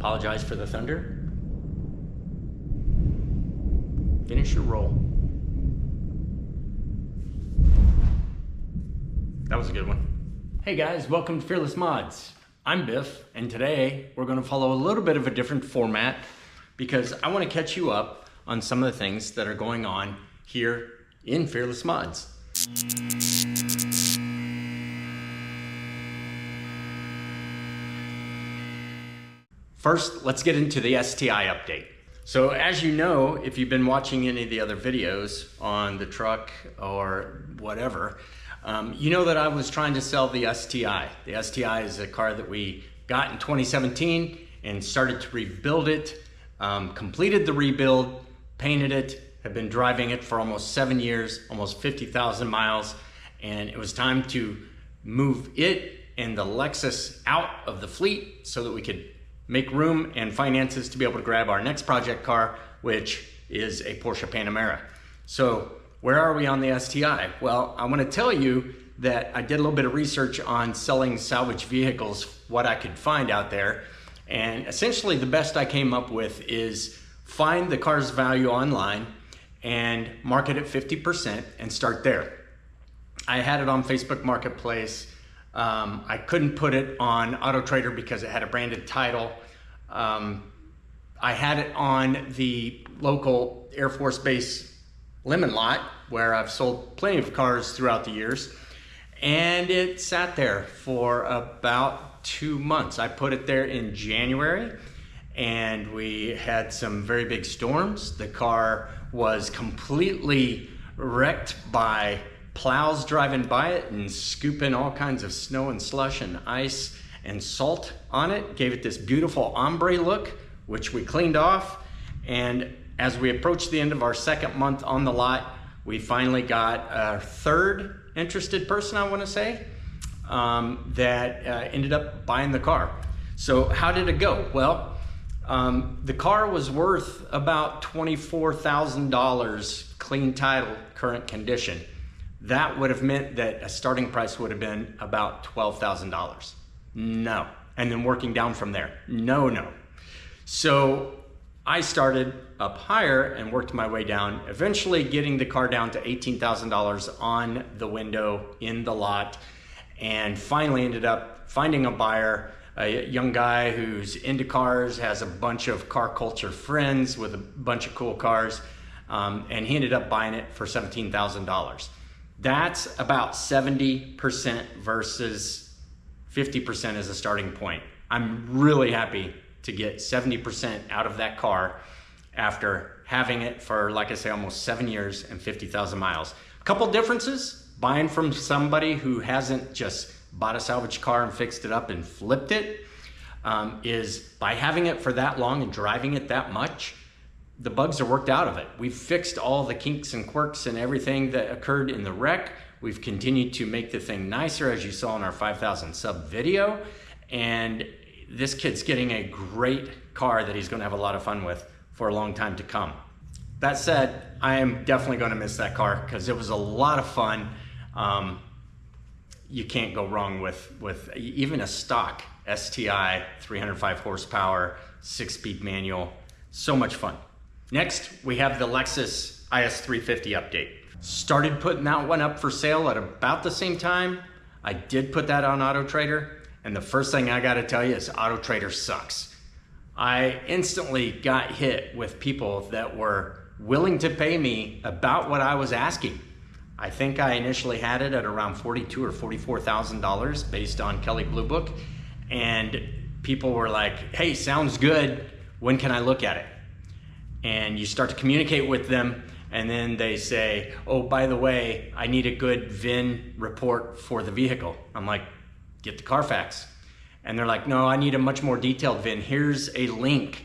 Apologize for the thunder. Finish your roll. That was a good one. Hey guys, welcome to Fearless Mods. I'm Biff, and today we're going to follow a little bit of a different format because I want to catch you up on some of the things that are going on here in Fearless Mods. First, let's get into the STI update. So as you know, if you've been watching any of the other videos on the truck or whatever, you know that I was trying to sell the STI. The STI is a car that we got in 2017 and started to rebuild it, completed the rebuild, painted it, have been driving it for almost 7 years, almost 50,000 miles, and it was time to move it and the Lexus out of the fleet so that we could make room and finances to be able to grab our next project car, which is a Porsche Panamera. So where are we on the STI? Well, I want to tell you that I did a little bit of research on selling salvage vehicles, what I could find out there. And essentially the best I came up with is find the car's value online and mark it at 50% and start there. I had it on Facebook Marketplace. I couldn't put it on AutoTrader because it had a branded title. I had it on the local Air Force Base lemon lot where I've sold plenty of cars throughout the years, and it sat there for about 2 months. I put it there in January and we had some very big storms. The car was completely wrecked by plows driving by it and scooping all kinds of snow and slush and ice and salt on it. Gave it this beautiful ombre look, which we cleaned off. And as we approached the end of our second month on the lot, we finally got a third interested person, I want to say, that ended up buying the car. So how did it go? Well, the car was worth about $24,000 clean title, current condition. That would have meant that a starting price would have been about $12,000. No. And then working down from there. No. So I started up higher and worked my way down, eventually getting the car down to $18,000 on the window in the lot, and finally ended up finding a buyer, a young guy who's into cars, has a bunch of car culture friends with a bunch of cool cars, and he ended up buying it for $17,000. That's about 70% versus 50% as a starting point. I'm really happy to get 70% out of that car after having it for, like I say, almost 7 years and 50,000 miles. A couple differences: buying from somebody who hasn't just bought a salvage car and fixed it up and flipped it, is by having it for that long and driving it that much, the bugs are worked out of it. We've fixed all the kinks and quirks and everything that occurred in the wreck. We've continued to make the thing nicer, as you saw in our 5,000 sub video. And this kid's getting a great car that he's gonna have a lot of fun with for a long time to come. That said, I am definitely gonna miss that car because it was a lot of fun. You can't go wrong with even a stock STI, 305 horsepower, 6-speed manual, so much fun. Next, we have the Lexus IS350 update. Started putting that one up for sale at about the same time. I did put that on AutoTrader, and the first thing I gotta tell you is AutoTrader sucks. I instantly got hit with people that were willing to pay me about what I was asking. I think I initially had it at around $42,000 or $44,000 based on Kelley Blue Book, and people were like, hey, sounds good, when can I look at it? And you start to communicate with them, and then they say, oh, by the way, I need a good VIN report for the vehicle. I'm like, get the Carfax. And they're like, no, I need a much more detailed VIN. Here's a link.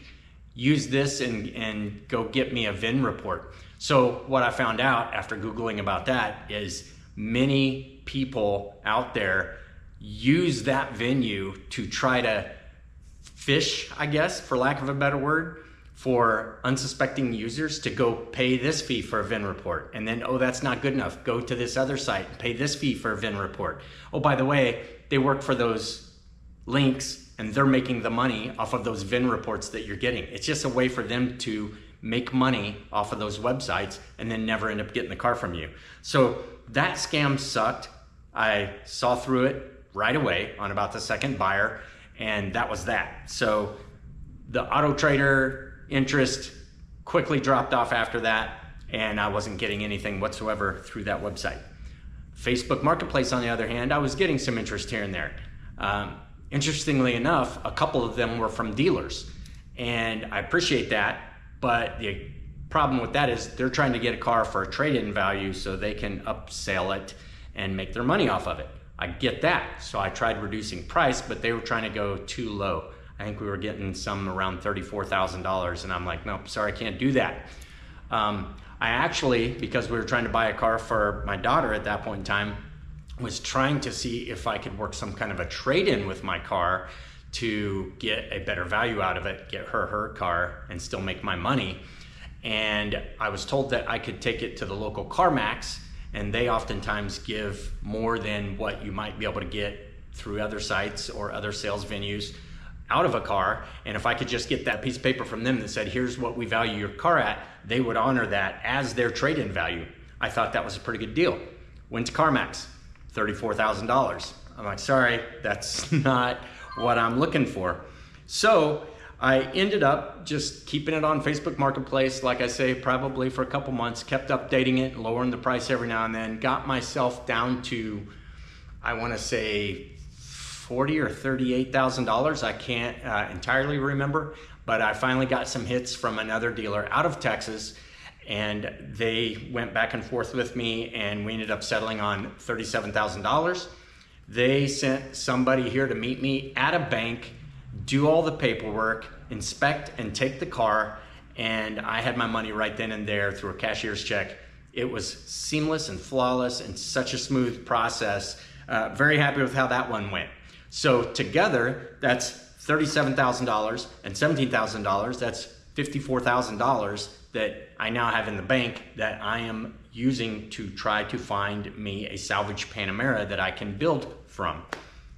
Use this and go get me a VIN report. So what I found out after Googling about that is many people out there use that venue to try to fish, I guess, for lack of a better word, for unsuspecting users to go pay this fee for a VIN report. And then, oh, that's not good enough. Go to this other site and pay this fee for a VIN report. Oh, by the way, they work for those links and they're making the money off of those VIN reports that you're getting. It's just a way for them to make money off of those websites and then never end up getting the car from you. So that scam sucked. I saw through it right away on about the second buyer, and that was that. So the Auto Trader interest quickly dropped off after that, and I wasn't getting anything whatsoever through that website. Facebook Marketplace, on the other hand, I was getting some interest here and there. Interestingly enough, a couple of them were from dealers, and I appreciate that, but the problem with that is they're trying to get a car for a trade-in value so they can upsell it and make their money off of it. I get that, so I tried reducing price, but they were trying to go too low. I think we were getting some around $34,000, and I'm like, no, sorry, I can't do that. I actually, because we were trying to buy a car for my daughter at that point in time, was trying to see if I could work some kind of a trade-in with my car to get a better value out of it, get her car, and still make my money. And I was told that I could take it to the local CarMax, and they oftentimes give more than what you might be able to get through other sites or other sales venues out of a car. And if I could just get that piece of paper from them that said, here's what we value your car at, they would honor that as their trade-in value. I thought that was a pretty good deal. Went to CarMax, $34,000. I'm like, sorry, that's not what I'm looking for. So I ended up just keeping it on Facebook Marketplace, like I say, probably for a couple months, kept updating it, lowering the price every now and then, got myself down to, I want to say, $40,000 or $38,000. I can't entirely remember, but I finally got some hits from another dealer out of Texas, and they went back and forth with me, and we ended up settling on $37,000. They sent somebody here to meet me at a bank, do all the paperwork, inspect and take the car, and I had my money right then and there through a cashier's check. It was seamless and flawless and such a smooth process. Very happy with how that one went. So together, that's $37,000 and $17,000. That's $54,000 that I now have in the bank that I am using to try to find me a salvage Panamera that I can build from.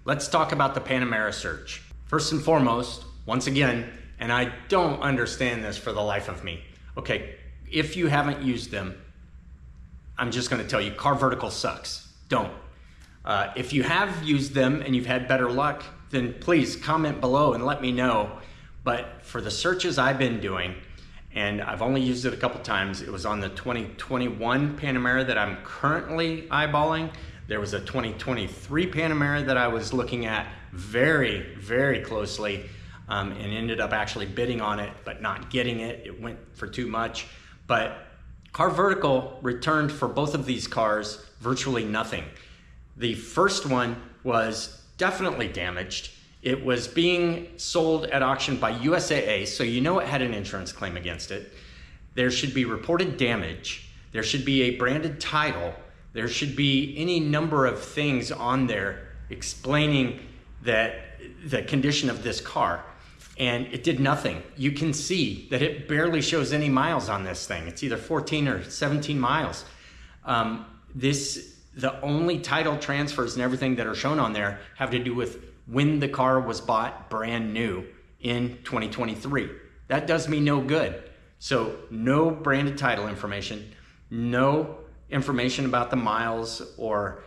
Let's talk about the Panamera search. First and foremost, once again, and I don't understand this for the life of me. Okay, if you haven't used them, I'm just gonna tell you, Car Vertical sucks. Don't. If you have used them and you've had better luck, then please comment below and let me know. But for the searches I've been doing, and I've only used it a couple times, it was on the 2021 Panamera that I'm currently eyeballing. There was a 2023 Panamera that I was looking at very, very closely and ended up actually bidding on it, but not getting it. It went for too much. But Car Vertical returned for both of these cars virtually nothing. The first one was definitely damaged. It was being sold at auction by USAA, so you know it had an insurance claim against it. There should be reported damage. There should be a branded title. There should be any number of things on there explaining that the condition of this car. And it did nothing. You can see that it barely shows any miles on this thing. It's either 14 or 17 miles. The only title transfers and everything that are shown on there have to do with when the car was bought brand new in 2023. That does me no good. So no branded title information, no information about the miles, or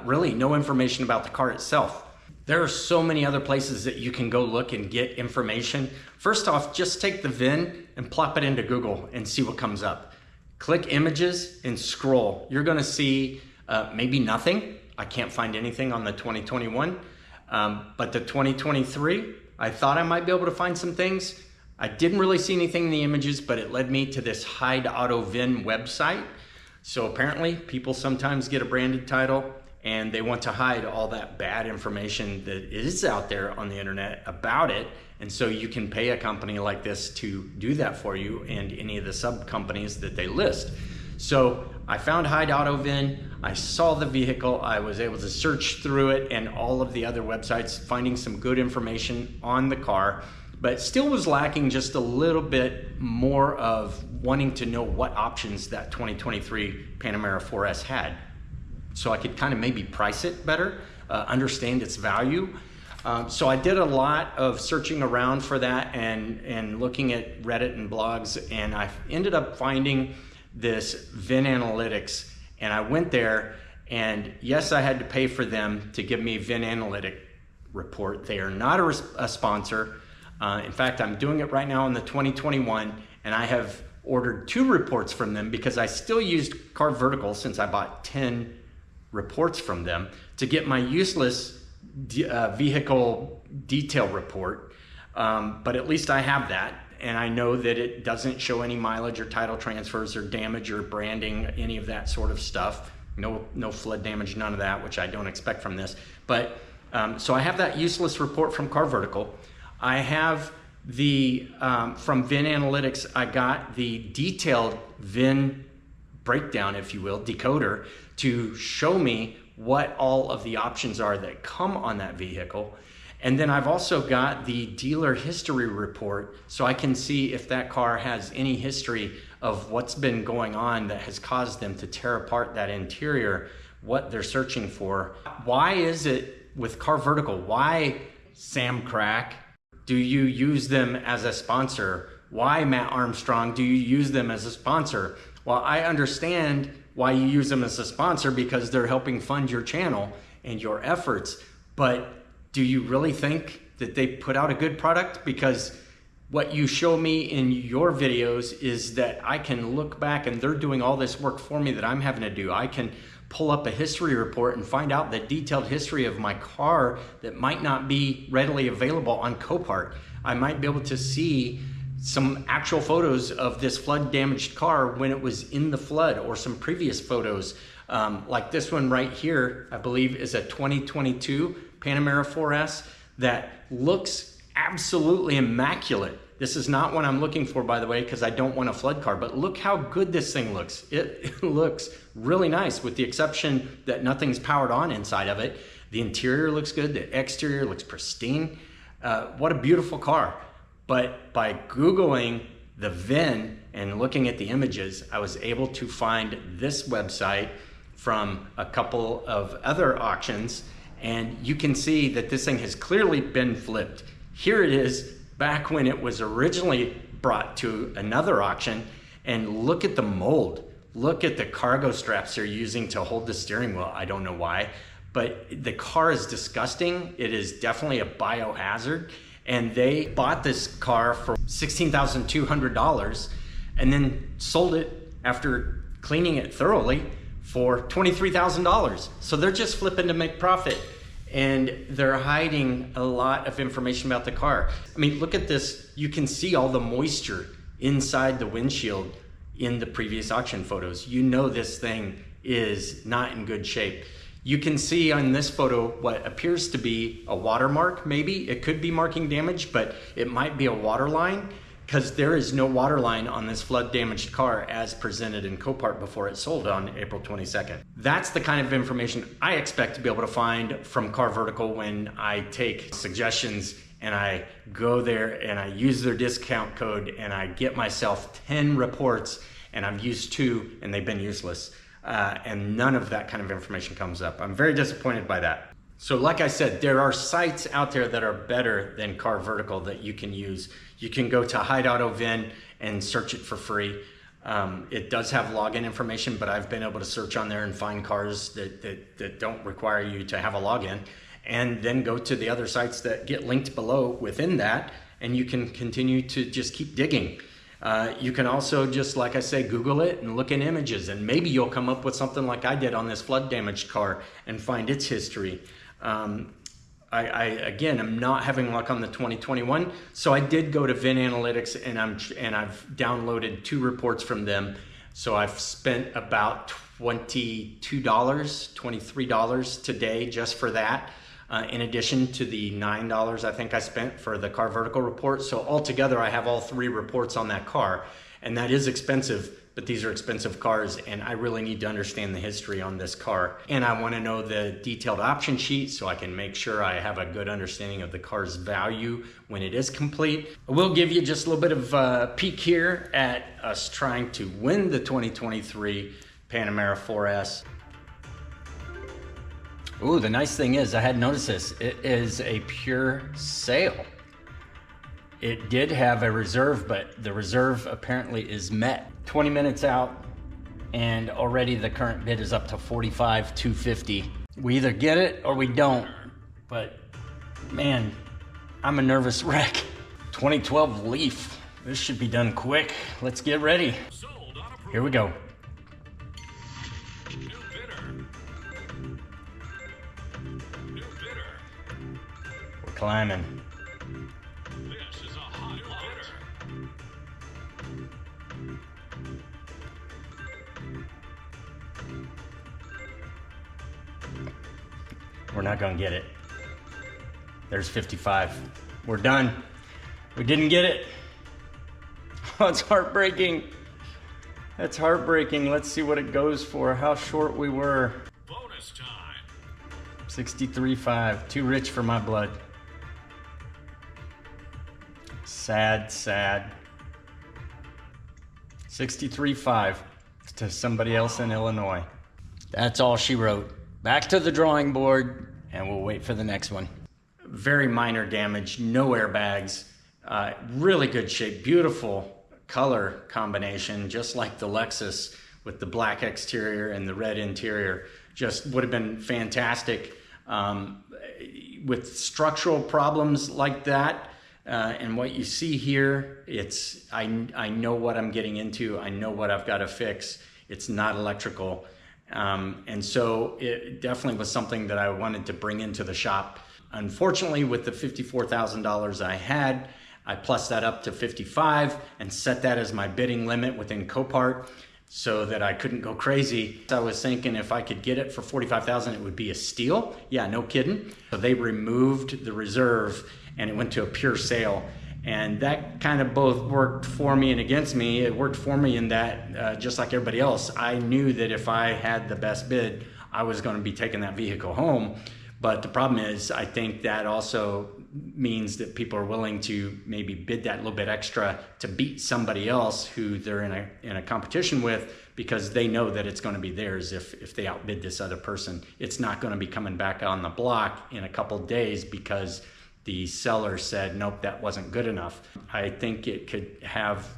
really no information about the car itself. There are so many other places that you can go look and get information. First off, just take the VIN and plop it into Google and see what comes up. Click images and scroll. You're gonna see maybe nothing. I can't find anything on the 2021, but the 2023, I thought I might be able to find some things. I didn't really see anything in the images, but it led me to this Hide Auto VIN website. So apparently people sometimes get a branded title and they want to hide all that bad information that is out there on the internet about it. And so you can pay a company like this to do that for you and any of the sub companies that they list. So I found Hide Auto VIN, I saw the vehicle, I was able to search through it and all of the other websites, finding some good information on the car, but still was lacking just a little bit more of wanting to know what options that 2023 Panamera 4S had. So I could kind of maybe price it better, understand its value. So I did a lot of searching around for that and looking at Reddit and blogs, and I ended up finding this VIN Analytics, and I went there, and yes, I had to pay for them to give me VIN Analytic report. They are not a sponsor. In fact, I'm doing it right now in the 2021, and I have ordered 2 reports from them because I still used Car Vertical, since I bought 10 reports from them, to get my useless vehicle detail report. But at least I have that, and I know that it doesn't show any mileage or title transfers or damage or branding, any of that sort of stuff. No flood damage, none of that, which I don't expect from this. But so I have that useless report from Car Vertical. I have the from VIN Analytics, I got the detailed VIN breakdown, if you will, decoder, to show me what all of the options are that come on that vehicle. And then I've also got the dealer history report, so I can see if that car has any history of what's been going on that has caused them to tear apart that interior, what they're searching for. Why is it with Car Vertical? Why, Sam Crack, do you use them as a sponsor? Why, Matt Armstrong, do you use them as a sponsor? Well, I understand why you use them as a sponsor, because they're helping fund your channel and your efforts. But do you really think that they put out a good product? Because what you show me in your videos is that I can look back and they're doing all this work for me that I'm having to do. I can pull up a history report and find out the detailed history of my car that might not be readily available on Copart. I might be able to see some actual photos of this flood damaged car when it was in the flood, or some previous photos. Like this one right here, I believe is a 2022 Panamera 4S that looks absolutely immaculate. This is not what I'm looking for, by the way, because I don't want a flood car, but look how good this thing looks. It looks really nice, with the exception that nothing's powered on inside of it. The interior looks good, the exterior looks pristine. What a beautiful car. But by Googling the VIN and looking at the images, I was able to find this website from a couple of other auctions, and you can see that this thing has clearly been flipped. Here it is back when it was originally brought to another auction, and look at the mold. Look at the cargo straps they're using to hold the steering wheel. I don't know why, but the car is disgusting. It is definitely a biohazard. And they bought this car for $16,200 and then sold it after cleaning it thoroughly for $23,000. So they're just flipping to make profit, and they're hiding a lot of information about the car. I mean, look at this. You can see all the moisture inside the windshield in the previous auction photos. You know this thing is not in good shape. You can see on this photo what appears to be a watermark. Maybe it could be marking damage, but it might be a water line, because there is no water line on this flood damaged car as presented in Copart before it sold on April 22nd. That's the kind of information I expect to be able to find from Car Vertical when I take suggestions and I go there and I use their discount code and I get myself 10 reports, and I've used 2 and they've been useless. And none of that kind of information comes up. I'm very disappointed by that. So like I said, there are sites out there that are better than Car Vertical that you can use. You can go to Hideout VIN and search it for free. It does have login information, but I've been able to search on there and find cars that don't require you to have a login. And then go to the other sites that get linked below within that, and you can continue to just keep digging. You can also just, like I say, Google it and look in images, and maybe you'll come up with something like I did on this flood damaged car and find its history. Again, I'm not having luck on the 2021, so I did go to VIN Analytics, and I've downloaded 2 reports from them. So I've spent about $22, $23 today just for that. In addition to the $9 I think I spent for the Car Vertical report. So altogether, I have all 3 reports on that car, and that is expensive, but these are expensive cars, and I really need to understand the history on this car. And I want to know the detailed option sheet so I can make sure I have a good understanding of the car's value when it is complete. I will give you just a little bit of a peek here at us trying to win the 2023 Panamera 4S. Ooh, the nice thing is, I hadn't noticed this, it is a pure sale. It did have a reserve, but the reserve apparently is met. 20 minutes out, and already the current bid is up to $45,250. We either get it or we don't, but man, I'm a nervous wreck. 2012 Leaf. This should be done quick. Let's get ready. Here we go. We're climbing. This is a hot bidder. We're not gonna get it. There's 55. We're done. We didn't get it. Oh, it's heartbreaking. That's heartbreaking. Let's see what it goes for. How short we were. Bonus time. 63.5. Too rich for my blood. Sad, sad. 63.5 to somebody else in Illinois. That's all she wrote. Back to the drawing board, and we'll wait for the next one. Very minor damage, no airbags, really good shape, beautiful color combination, just like the Lexus with the black exterior and the red interior. Just would have been fantastic. With structural problems like that, and what you see here, I know what I'm getting into. I know what I've got to fix. It's not electrical. And so it definitely was something that I wanted to bring into the shop. Unfortunately, with the $54,000 I had, I plussed that up to 55 and set that as my bidding limit within Copart so that I couldn't go crazy. I was thinking if I could get it for 45,000, it would be a steal. Yeah, no kidding. So they removed the reserve and it went to a pure sale. And that kind of both worked for me and against me. It worked for me in that, just like everybody else, I knew that if I had the best bid, I was going to be taking that vehicle home. But the problem is, I think that also means that people are willing to maybe bid that little bit extra to beat somebody else who they're in a competition with, because they know that it's going to be theirs if they outbid this other person. It's not going to be coming back on the block in a couple days because the seller said, nope, that wasn't good enough. I think it could have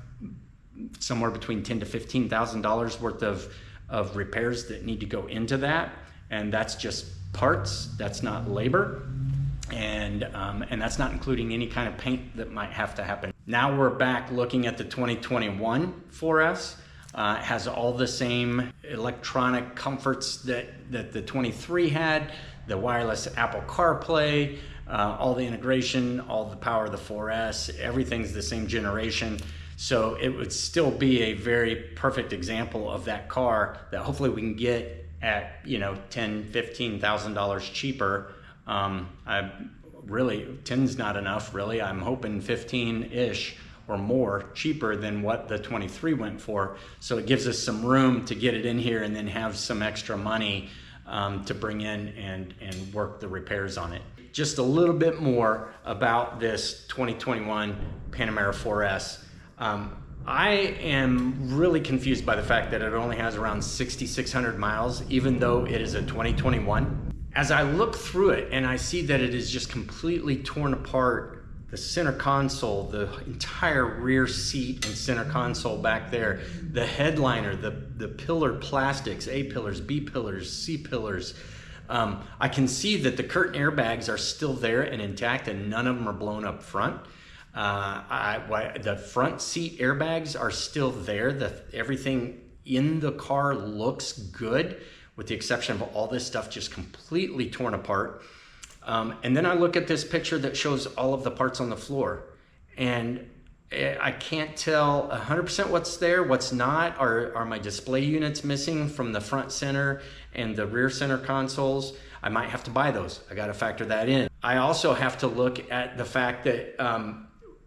somewhere between $10,000 to $15,000 worth of repairs that need to go into that. And that's just parts, that's not labor. And that's not including any kind of paint that might have to happen. Now we're back looking at the 2021 4S. It has all the same electronic comforts that the 23 had, the wireless Apple CarPlay, all the integration, all the power of the 4S, everything's the same generation. So it would still be a very perfect example of that car that hopefully we can get at, $10,000, $15,000 cheaper. I really, 10's not enough really. I'm hoping 15-ish or more cheaper than what the 23 went for. So it gives us some room to get it in here and then have some extra money to bring in and work the repairs on it. Just a little bit more about this 2021 Panamera 4S. I am really confused by the fact that it only has around 6,600 miles, even though it is a 2021. As I look through it and I see that it is just completely torn apart, the center console, the entire rear seat and center console back there, the headliner, the pillar plastics, A pillars, B pillars, C pillars. I can see that the curtain airbags are still there and intact and none of them are blown up front. The front seat airbags are still there. Everything in the car looks good, with the exception of all this stuff just completely torn apart. And then I look at this picture that shows all of the parts on the floor, and I can't tell 100% what's there, what's not. Are my display units missing from the front center and the rear center consoles? I might have to buy those. I got to factor that in. I also have to look at the fact that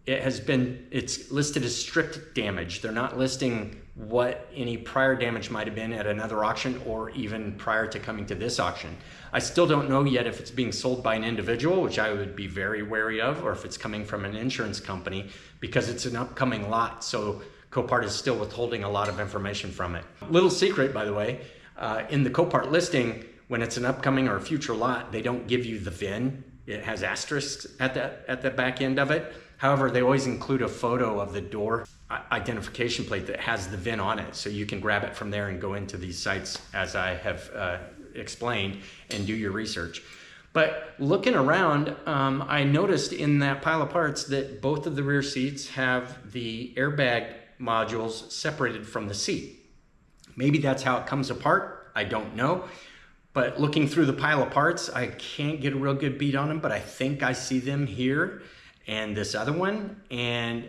it's listed as stripped damage. They're not listing what any prior damage might have been at another auction or even prior to coming to this auction. I still don't know yet if it's being sold by an individual, which I would be very wary of, or if it's coming from an insurance company, because it's an upcoming lot. So Copart is still withholding a lot of information from it. Little secret, by the way, in the Copart listing, when it's an upcoming or a future lot, they don't give you the VIN. It has asterisks at the back end of it. However, they always include a photo of the door identification plate that has the VIN on it, so you can grab it from there and go into these sites as I have explained and do your research. But looking around, I noticed in that pile of parts that both of the rear seats have the airbag modules separated from the seat. Maybe that's how it comes apart, I don't know. But looking through the pile of parts, I can't get a real good beat on them, but I think I see them here and this other one. And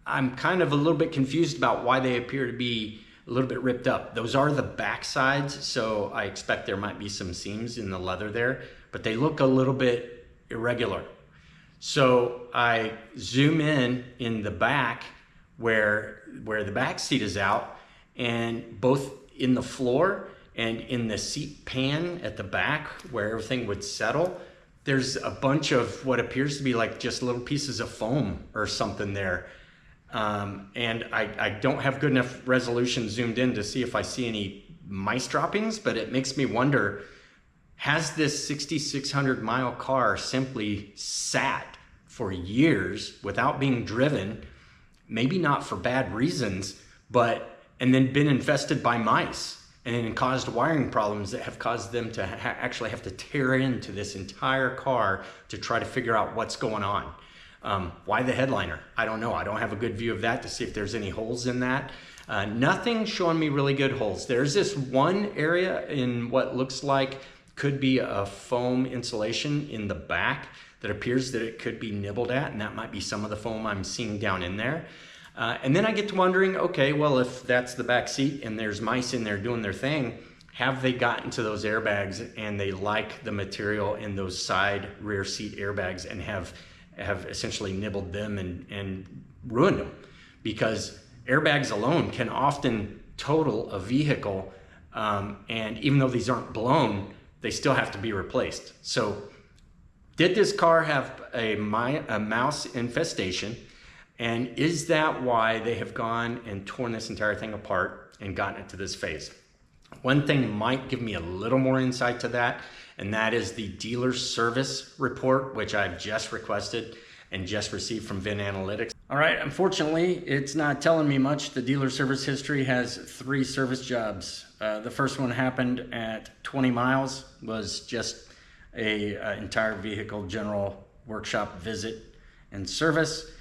I'm kind of a little bit confused about why they appear to be a little bit ripped up. Those are the back sides, so I expect there might be some seams in the leather there, but they look a little bit irregular. So I zoom in the back where the back seat is out, and both in the floor and in the seat pan at the back where everything would settle, there's a bunch of what appears to be like just little pieces of foam or something there. And I don't have good enough resolution zoomed in to see if I see any mice droppings, but it makes me wonder, has this 6,600 mile car simply sat for years without being driven, maybe not for bad reasons, and then been infested by mice, and then caused wiring problems that have caused them to actually have to tear into this entire car to try to figure out what's going on? Why the headliner? I don't know. I don't have a good view of that to see if there's any holes in that. Nothing showing me really good holes. There's this one area in what looks like could be a foam insulation in the back that appears that it could be nibbled at, and that might be some of the foam I'm seeing down in there. And then I get to wondering, okay, well, if that's the back seat and there's mice in there doing their thing, have they gotten to those airbags and they like the material in those side rear seat airbags and have essentially nibbled them and ruined them? Because airbags alone can often total a vehicle, and even though these aren't blown, they still have to be replaced. So did this car have a mouse infestation? And is that why they have gone and torn this entire thing apart and gotten it to this phase? One thing might give me a little more insight to that, and that is the dealer service report, which I've just requested and just received from VIN Analytics. All right, unfortunately, it's not telling me much. The dealer service history has 3 service jobs. The first one happened at 20 miles, was just a entire vehicle general workshop visit and service.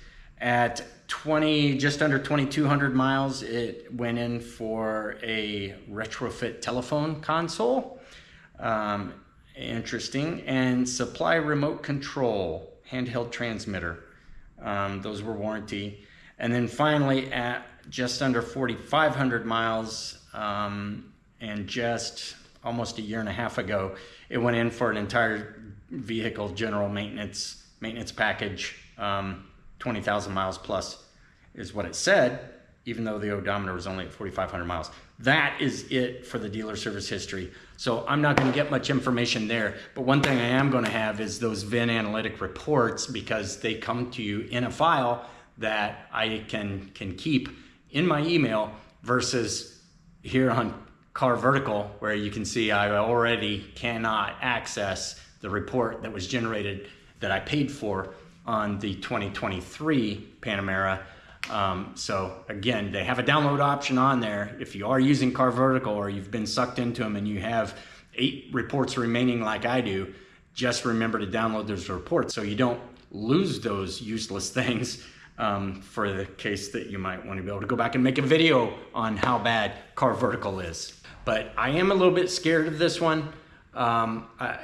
At just under 2,200 miles, it went in for a retrofit telephone console. Interesting. And supply remote control, handheld transmitter. Those were warranty. And then finally, at just under 4,500 miles, and just almost a year and a half ago, it went in for an entire vehicle general maintenance package. 20,000 miles plus is what it said, even though the odometer was only at 4,500 miles. That is it for the dealer service history. So I'm not going to get much information there, but one thing I am going to have is those VIN analytic reports, because they come to you in a file that I can keep in my email, versus here on Car Vertical, where you can see I already cannot access the report that was generated that I paid for on the 2023 Panamera. So again, they have a download option on there. If you are using Car Vertical, or you've been sucked into them and you have 8 reports remaining like I do, just remember to download those reports so you don't lose those useless things, for the case that you might want to be able to go back and make a video on how bad Car Vertical is. But I am a little bit scared of this one.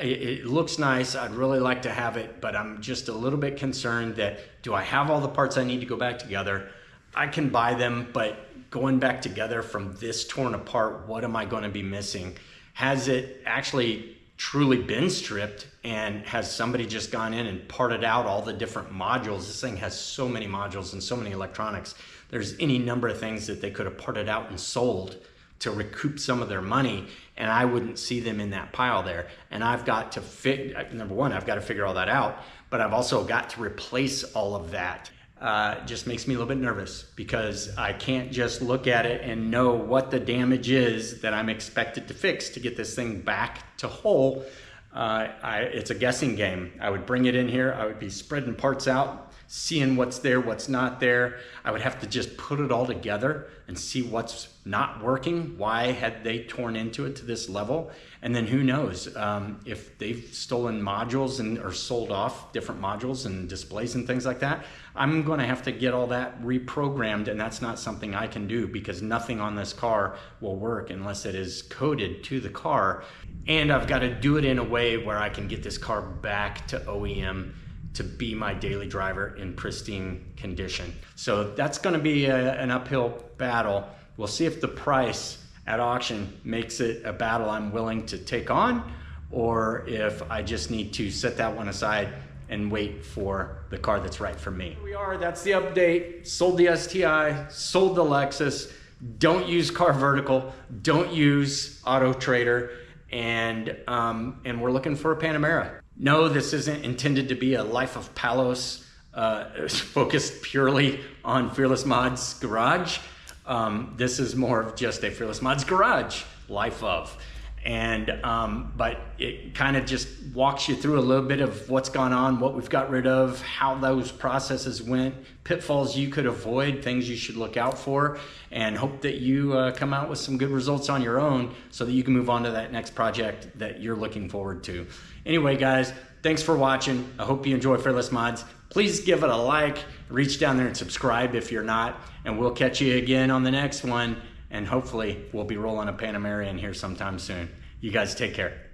It looks nice. I'd really like to have it, but I'm just a little bit concerned that, do I have all the parts I need to go back together? I can buy them, but going back together from this torn apart, what am I going to be missing? Has it actually truly been stripped, and has somebody just gone in and parted out all the different modules? This thing has so many modules and so many electronics. There's any number of things that they could have parted out and sold to recoup some of their money, and I wouldn't see them in that pile there. And I've got to number one, I've got to figure all that out, but I've also got to replace all of that. just makes me a little bit nervous because I can't just look at it and know what the damage is that I'm expected to fix to get this thing back to whole. It's a guessing game. I would bring it in here, I would be spreading parts out, seeing what's there, what's not there. I would have to just put it all together and see what's not working. Why had they torn into it to this level? And then who knows if they've stolen modules or sold off different modules and displays and things like that. I'm going to have to get all that reprogrammed, and that's not something I can do because nothing on this car will work unless it is coded to the car. And I've got to do it in a way where I can get this car back to OEM to be my daily driver in pristine condition. So that's going to be an uphill battle. We'll see if the price at auction makes it a battle I'm willing to take on, or if I just need to set that one aside and wait for the car that's right for me. Here we are, that's the update. Sold the STI, sold the Lexus. Don't use Car Vertical, don't use Auto Trader, and we're looking for a Panamera. No, this isn't intended to be a Life of Palos focused purely on FearlessMods Garage. This is more of just a FearlessMods Garage life of. And but it kind of just walks you through a little bit of what's gone on, what we've got rid of, how those processes went, pitfalls you could avoid, things you should look out for, and hope that you come out with some good results on your own so that you can move on to that next project that you're looking forward to. Anyway, guys, thanks for watching. I hope you enjoy FearlessMods. Please give it a like, reach down there and subscribe if you're not, and we'll catch you again on the next one. And hopefully we'll be rolling a Panamera in here sometime soon. You guys take care.